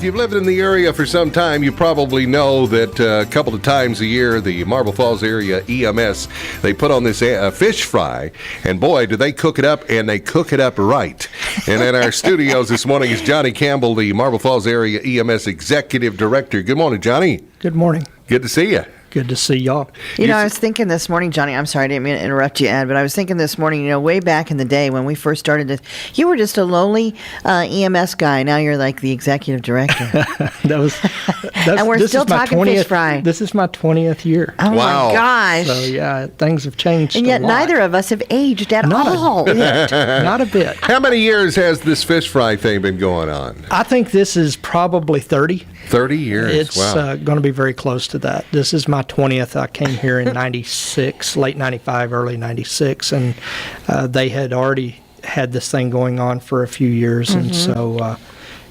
if you've lived in the area for some time, you probably know that a couple of times a year, the Marble Falls Area EMS, they put on this fish fry, and boy, do they cook it up, and they cook it up right. And in our studios this morning is Johnny Campbell, the Marble Falls Area EMS Executive Director. Good morning, Johnny. Good morning. Good to see you. Good to see y'all. You know, I was thinking this morning, Johnny, I'm sorry, I didn't mean to interrupt you, Ed, but I was thinking this morning, way back in the day when we first started this, you were just a lowly EMS guy. Now you're like the executive director. And we're still talking fish fry. This is my 20th year. Oh, wow. my gosh. So, yeah, things have changed And yet a lot. neither of us have aged at Not all. Not a bit. How many years has this fish fry thing been going on? I think this is probably 30. 30 years. It's Wow. going to be very close to that. This is my 20th. I came here in 96, late 95, early 96, and they had already had this thing going on for a few years, and so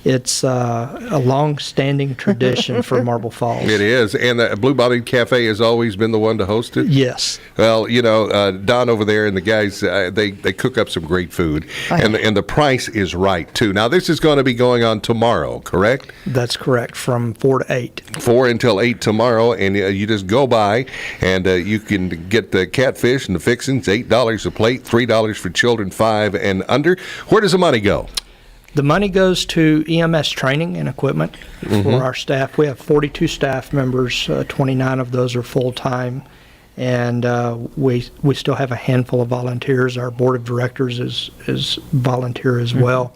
it's a long-standing tradition for Marble Falls. It is, and the Blue Bonnet Cafe has always been the one to host it? Yes. Well, Don over there and the guys, they cook up some great food, and the price is right, too. Now, this is going to be going on tomorrow, correct? That's correct, from 4 to 8. 4 until 8 tomorrow, and you just go by, and you can get the catfish and the fixings, $8 a plate, $3 for children 5 and under. Where does the money go? The money goes to EMS training and equipment for our staff. We have 42 staff members. 29 of those are full-time, and we still have a handful of volunteers. Our board of directors is volunteer as well.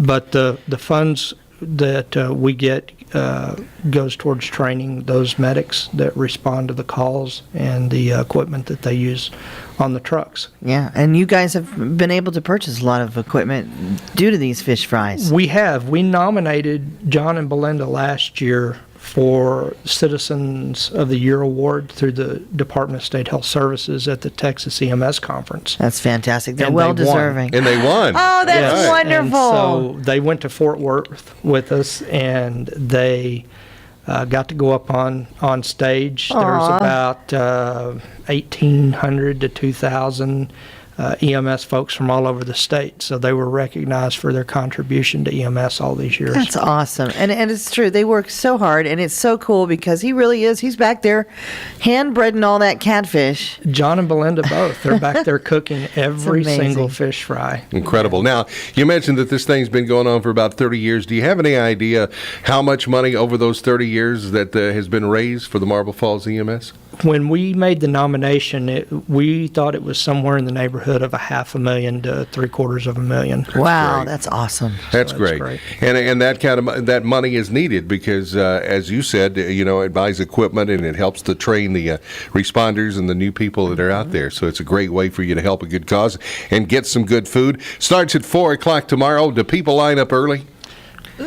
But the funds that we get goes towards training those medics that respond to the calls and the equipment that they use on the trucks. Yeah, and you guys have been able to purchase a lot of equipment due to these fish fries. We have. We nominated John and Belinda last year for Citizens of the Year Award through the Department of State Health Services at the Texas EMS Conference. That's fantastic. They're And well they won. deserving. And they won. Oh, that's Yes. wonderful. And so they went to Fort Worth with us, and they got to go up on stage. There's about 1,800 to 2,000 EMS folks from all over the state. So they were recognized for their contribution to EMS all these years. That's awesome. And it's true. They work so hard, and it's so cool because he really is. He's back there hand-breading all that catfish. John and Belinda both. They're back there cooking every amazing. single fish fry. Incredible. Now, you mentioned that this thing's been going on for about 30 years. Do you have any idea how much money over those 30 years that has been raised for the Marble Falls EMS? When we made the nomination, we thought it was somewhere in the neighborhood of $500,000 to $750,000. Wow, great. that's awesome. That's that's great. great. And that kind of that money is needed because, as you said, it buys equipment and it helps to train the responders and the new people that are out there. So it's a great way for you to help a good cause and get some good food. Starts at 4 o'clock tomorrow. Do people line up early?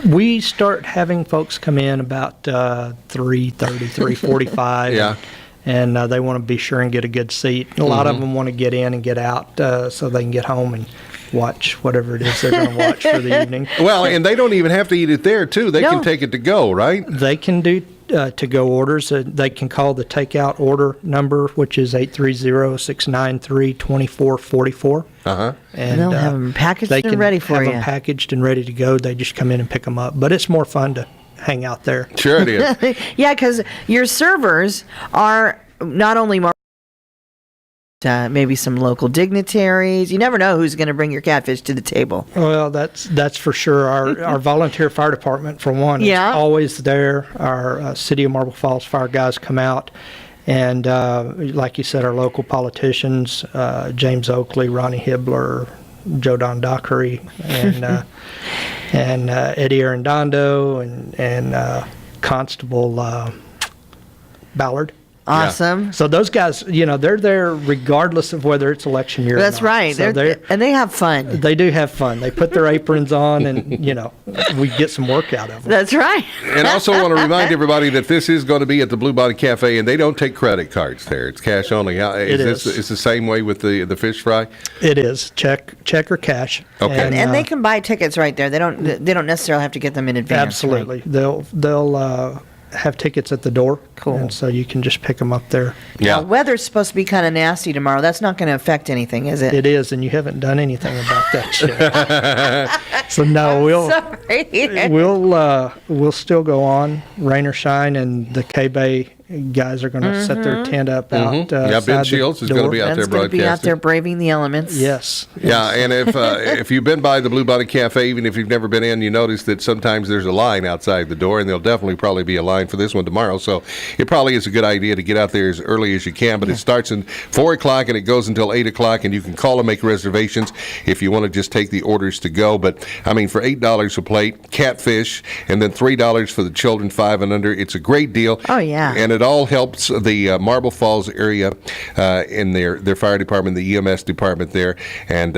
We start having folks come in about 3:30, 3:45. Yeah. And they want to be sure and get a good seat. A lot of them want to get in and get out so they can get home and watch whatever it is they're going to watch for the evening. Well, and they don't even have to eat it there, too. They can No. take it to go, right? They can do to-go orders. They can call the takeout order number, which is 830-693-2444. Uh-huh. And They'll have them packaged they and can ready for have you. them packaged and ready to go. They just come in and pick them up. But it's more fun to hang out there. Sure it is. Yeah, because your servers are not only maybe some local dignitaries. You never know who's going to bring your catfish to the table. Well, that's for sure. Our volunteer fire department, for one, Yeah. is always there. Our City of Marble Falls fire guys come out. And like you said, our local politicians, James Oakley, Ronnie Hibbler, Joe Don Dockery, and Eddie Arredondo, and Constable Ballard. Awesome. So those guys, they're there regardless of whether it's election year or That's not. right. So And they have fun. they do have fun. They put their aprons on, and we get some work out of them. That's right. And also want to remind everybody that this is going to be at the Blue Bonnet Cafe, and they don't take credit cards there. It's cash only. It's the same way with the fish fry? It is check or cash. Okay. And they can buy tickets right there. They don't necessarily have to get them in advance. Absolutely. Right? They'll have tickets at the door. Cool. And so you can just pick them up there. Yeah. Now, weather's supposed to be kind of nasty tomorrow. That's not going to affect anything, is it? It is, and you haven't done anything about that yet. So no, we'll still go on, rain or shine, and the KBEY guys are going to set their tent up out. Yeah, Ben outside the Shields is going to door. be out there Ben's going to be out broadcasting. there braving the elements. Yes. Yeah, and if you've been by the Blue Bonnet Cafe, even if you've never been in, you notice that sometimes there's a line outside the door, and there'll definitely probably be a line for this one tomorrow. So it probably is a good idea to get out there as early as you can. But it starts at 4 o'clock and it goes until 8 o'clock, and you can call and make reservations if you want to just take the orders to go. But I mean, for $8 a plate, catfish, and then $3 for the children 5 and under. It's a great deal. Oh, yeah. And it all helps the Marble Falls area in their fire department, the EMS department there. And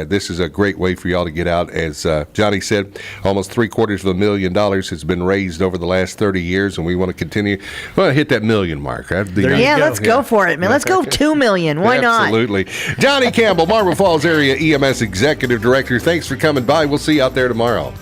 this is a great way for y'all to get out. As Johnny said, almost $750,000 has been raised over the last 30 years, and we want to continue. We want to hit that million mark. Right? Yeah, let's go for it, man. Let's go 2 million. Why not? Absolutely. Johnny Campbell, Marble Falls Area EMS Executive Director, thanks for coming by. We'll see you out there tomorrow.